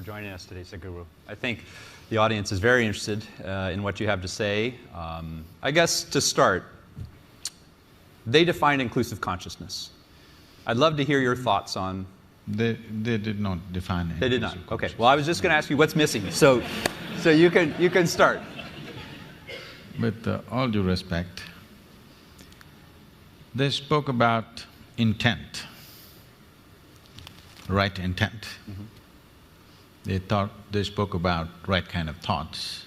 joining us today, Sadhguru. I think the audience is very interested in what you have to say. I guess to start, they define inclusive consciousness. I'd love to hear your thoughts on… They did not define it. They did not. Okay. Well, I was just going to ask you what's missing. So you can start. With all due respect, they spoke about intent, right intent. They spoke about right kind of thoughts,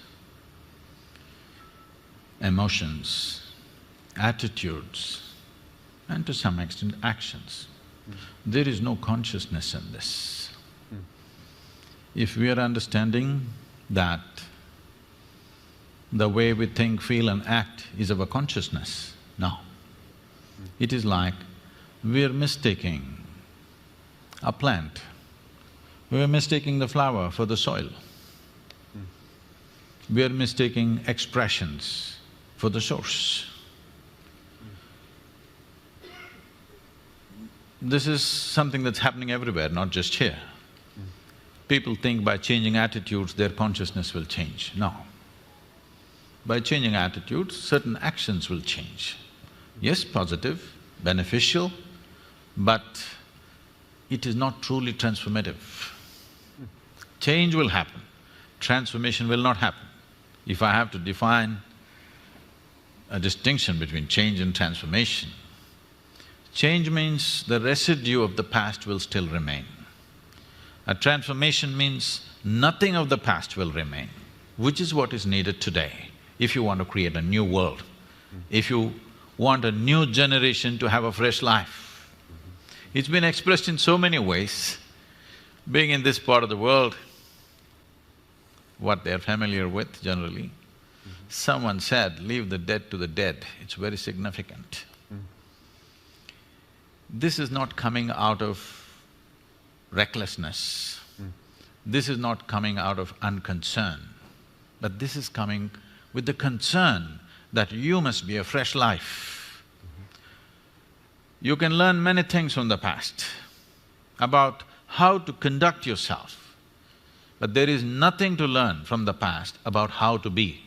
emotions, attitudes, and to some extent actions. There is no consciousness in this. If we are understanding that the way we think, feel and act is our consciousness, no. It is like we're mistaking a plant, we're mistaking the flower for the soil. We're mistaking expressions for the source. This is something that's happening everywhere, not just here. People think by changing attitudes, their consciousness will change. No. By changing attitudes, certain actions will change. Yes, positive, beneficial, but it is not truly transformative. Change will happen, transformation will not happen. If I have to define a distinction between change and transformation, change means the residue of the past will still remain. A transformation means nothing of the past will remain, which is what is needed today if you want to create a new world, if you want a new generation to have a fresh life. It's been expressed in so many ways. Being in this part of the world, what they're familiar with generally, someone said, leave the dead to the dead, it's very significant. This is not coming out of recklessness, this is not coming out of unconcern, but this is coming with the concern that you must be a fresh life. You can learn many things from the past about how to conduct yourself, but there is nothing to learn from the past about how to be.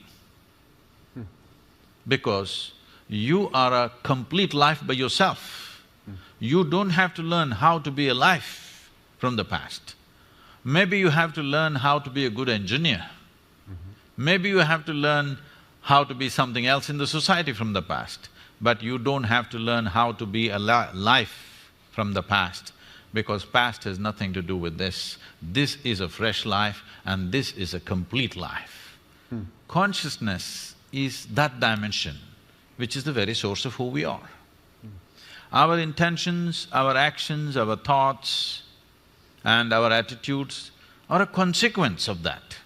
Because you are a complete life by yourself. You don't have to learn how to be a life from the past. Maybe you have to learn how to be a good engineer. Maybe you have to learn how to be something else in the society from the past, but you don't have to learn how to be a life from the past, because past has nothing to do with this. This is a fresh life and this is a complete life. Consciousness is that dimension which is the very source of who we are. Our intentions, our actions, our thoughts and our attitudes are a consequence of that.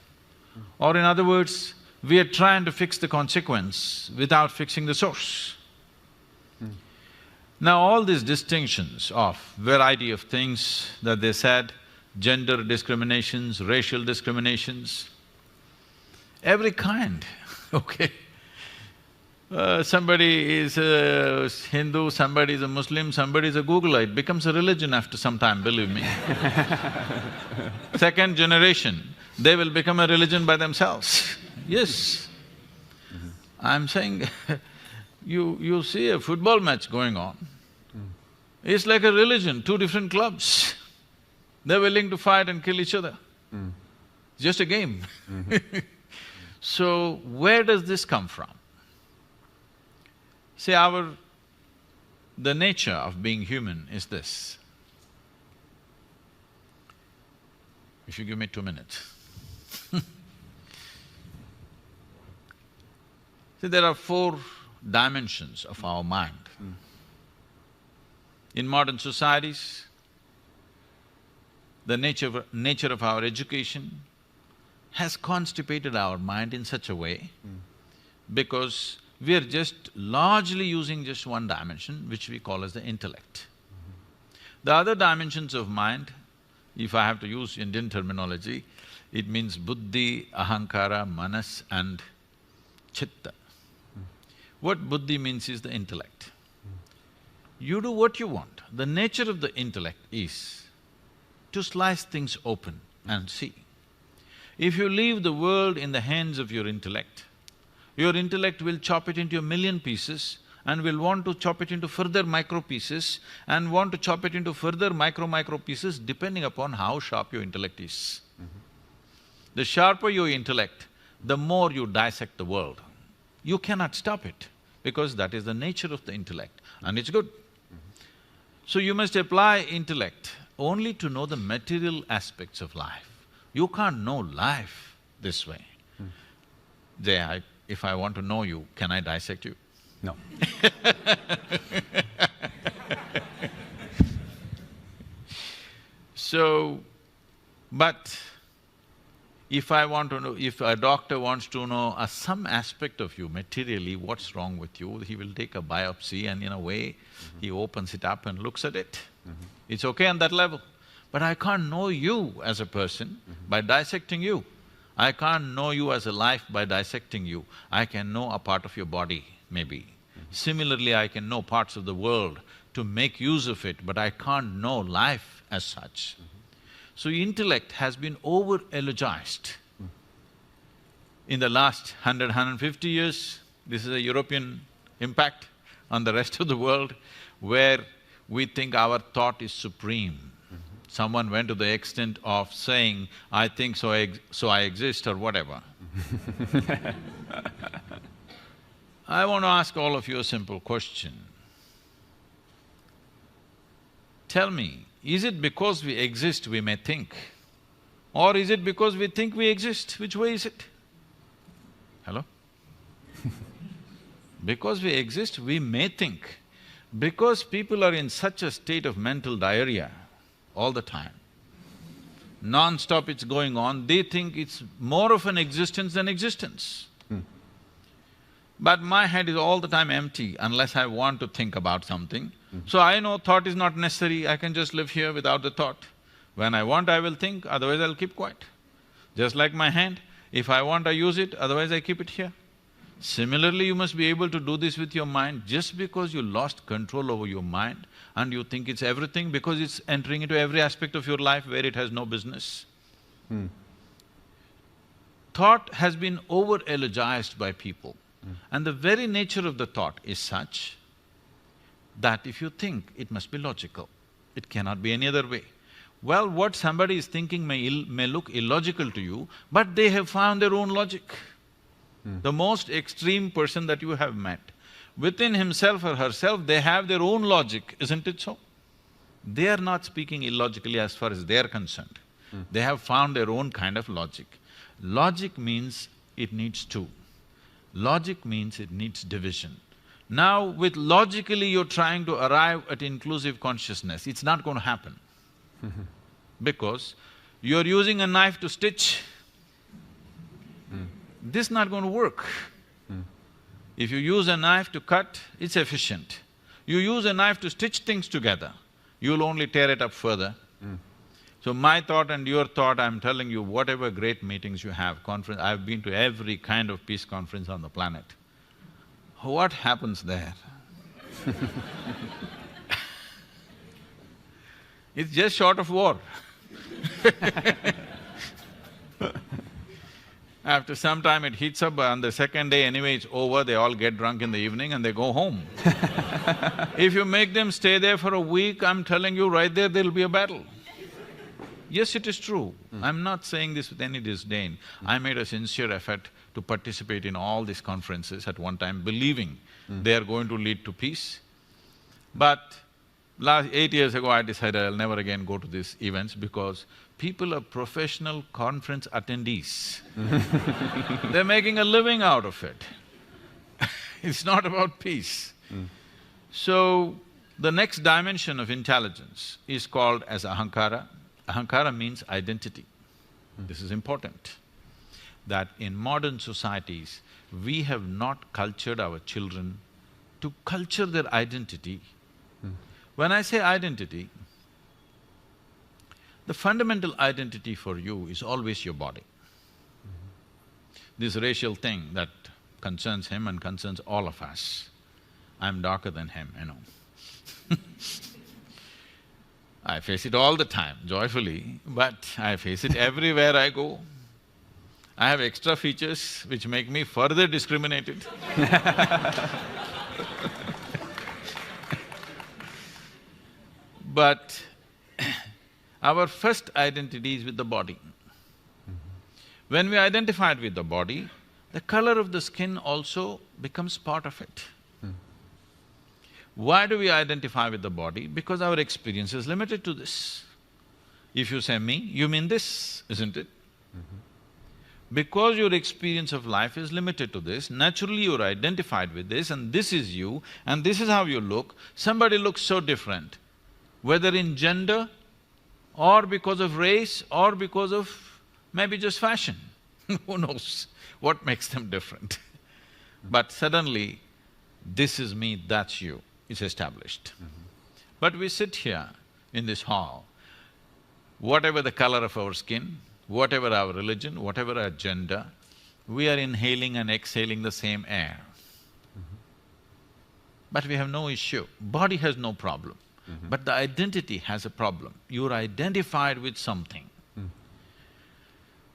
Or in other words, we are trying to fix the consequence without fixing the source. Now all these distinctions of variety of things that they said, gender discriminations, racial discriminations, every kind, okay? Somebody is a Hindu, somebody is a Muslim, somebody is a Googler, it becomes a religion after some time, believe me. Second generation, they will become a religion by themselves. Yes. I'm saying, you see a football match going on, it's like a religion, two different clubs. They're willing to fight and kill each other. It's just a game. So, where does this come from? See, the nature of being human is this. If you give me 2 minutes. See, there are 4 dimensions of our mind. In modern societies, the nature of our education has constipated our mind in such a way because we are just largely using just one dimension, which we call as the intellect. The other dimensions of mind, if I have to use Indian terminology, it means buddhi, ahankara, manas and chitta. What buddhi means is the intellect. You do what you want. The nature of the intellect is to slice things open and see. If you leave the world in the hands of your intellect will chop it into a million pieces and will want to chop it into further micro pieces and want to chop it into further micro pieces depending upon how sharp your intellect is. The sharper your intellect, the more you dissect the world. You cannot stop it because that is the nature of the intellect and it's good. So you must apply intellect only to know the material aspects of life. You can't know life this way. Jay, if I want to know you, can I dissect you? No. So, but if I want to know, if a doctor wants to know some aspect of you materially, what's wrong with you, he will take a biopsy and in a way, he opens it up and looks at it. It's okay on that level. But I can't know you as a person by dissecting you. I can't know you as a life by dissecting you. I can know a part of your body, maybe. Similarly, I can know parts of the world to make use of it, but I can't know life as such. So intellect has been over-eulogized. In the last 150 years, this is a European impact on the rest of the world, where we think our thought is supreme. Someone went to the extent of saying, I think so I exist or whatever. I want to ask all of you a simple question. Tell me, is it because we exist we may think? Or is it because we think we exist? Which way is it? Hello? Because we exist, we may think. Because people are in such a state of mental diarrhea all the time, non-stop it's going on, they think it's more of an existence than existence. But my head is all the time empty unless I want to think about something. So I know thought is not necessary, I can just live here without the thought. When I want, I will think, otherwise I'll keep quiet. Just like my hand, if I want, I use it, otherwise I keep it here. Similarly, you must be able to do this with your mind. Just because you lost control over your mind and you think it's everything because it's entering into every aspect of your life where it has no business. Thought has been over-eulogized by people. And the very nature of the thought is such that if you think, it must be logical. It cannot be any other way. Well, what somebody is thinking may look illogical to you, but they have found their own logic. The most extreme person that you have met, within himself or herself, they have their own logic, isn't it so? They are not speaking illogically as far as they are concerned. They have found their own kind of logic. Logic means it needs two. Logic means it needs division. Now, with logically you're trying to arrive at inclusive consciousness, it's not going to happen. Because you're using a knife to stitch, this is not going to work. If you use a knife to cut, it's efficient. You use a knife to stitch things together, you'll only tear it up further. So my thought and your thought, I'm telling you, whatever great meetings you have, conference, I've been to every kind of peace conference on the planet. What happens there? It's just short of war. After some time it heats up, on the second day anyway it's over, they all get drunk in the evening and they go home. If you make them stay there for a week, I'm telling you right there'll be a battle. Yes, it is true. I'm not saying this with any disdain. I made a sincere effort to participate in all these conferences at one time, believing they are going to lead to peace. But 8 years ago I decided I'll never again go to these events because people are professional conference attendees. They're making a living out of it. It's not about peace. So, the next dimension of intelligence is called as ahankara. Ahankara means identity. This is important, that in modern societies, we have not cultured our children to culture their identity. When I say identity, the fundamental identity for you is always your body. This racial thing that concerns him and concerns all of us. I'm darker than him, you know. I face it all the time, joyfully, but I face it everywhere I go. I have extra features which make me further discriminated. But our first identity is with the body. When we identified with the body, the color of the skin also becomes part of it. Why do we identify with the body? Because our experience is limited to this. If you say me, you mean this, isn't it? Because your experience of life is limited to this, naturally you're identified with this and this is you and this is how you look. Somebody looks so different, whether in gender or because of race or because of maybe just fashion. Who knows what makes them different? But suddenly, this is me, that's you, it's established. But we sit here in this hall, whatever the color of our skin, whatever our religion, whatever our gender, we are inhaling and exhaling the same air. But we have no issue. Body has no problem. But the identity has a problem. You're identified with something.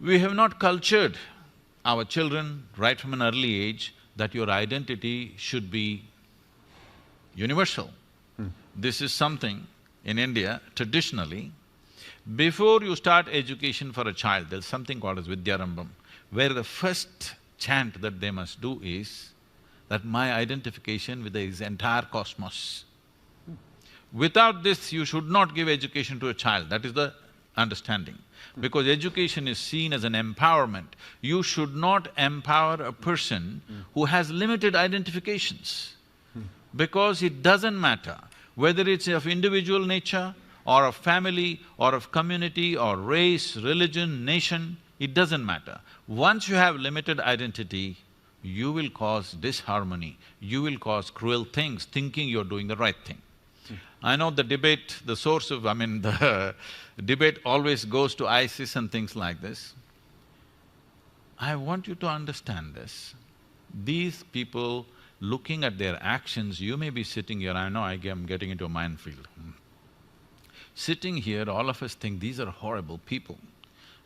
We have not cultured our children right from an early age that your identity should be universal. This is something in India, traditionally, before you start education for a child, there's something called as Vidyarambham, where the first chant that they must do is that my identification with the entire cosmos. Without this, you should not give education to a child, that is the understanding. Because education is seen as an empowerment. You should not empower a person who has limited identifications. Because it doesn't matter whether it's of individual nature or of family or of community or race, religion, nation, it doesn't matter. Once you have limited identity, you will cause disharmony, you will cause cruel things, thinking you're doing the right thing. I know the debate, the source of… the debate always goes to ISIS and things like this. I want you to understand this. These people, looking at their actions, you may be sitting here, I know I'm getting into a minefield. Sitting here, all of us think these are horrible people.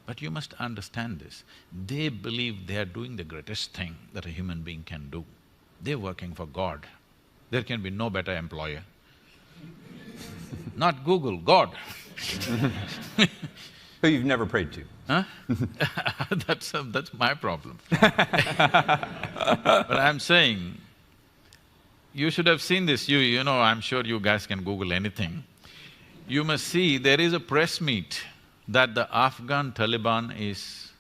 But you must understand this, they believe they are doing the greatest thing that a human being can do. They're working for God. There can be no better employer. Not Google, God. Who you've never prayed to. Huh? That's my problem. But I'm saying, you should have seen this, you know, I'm sure you guys can Google anything. You must see, there is a press meet that the Afghan Taliban is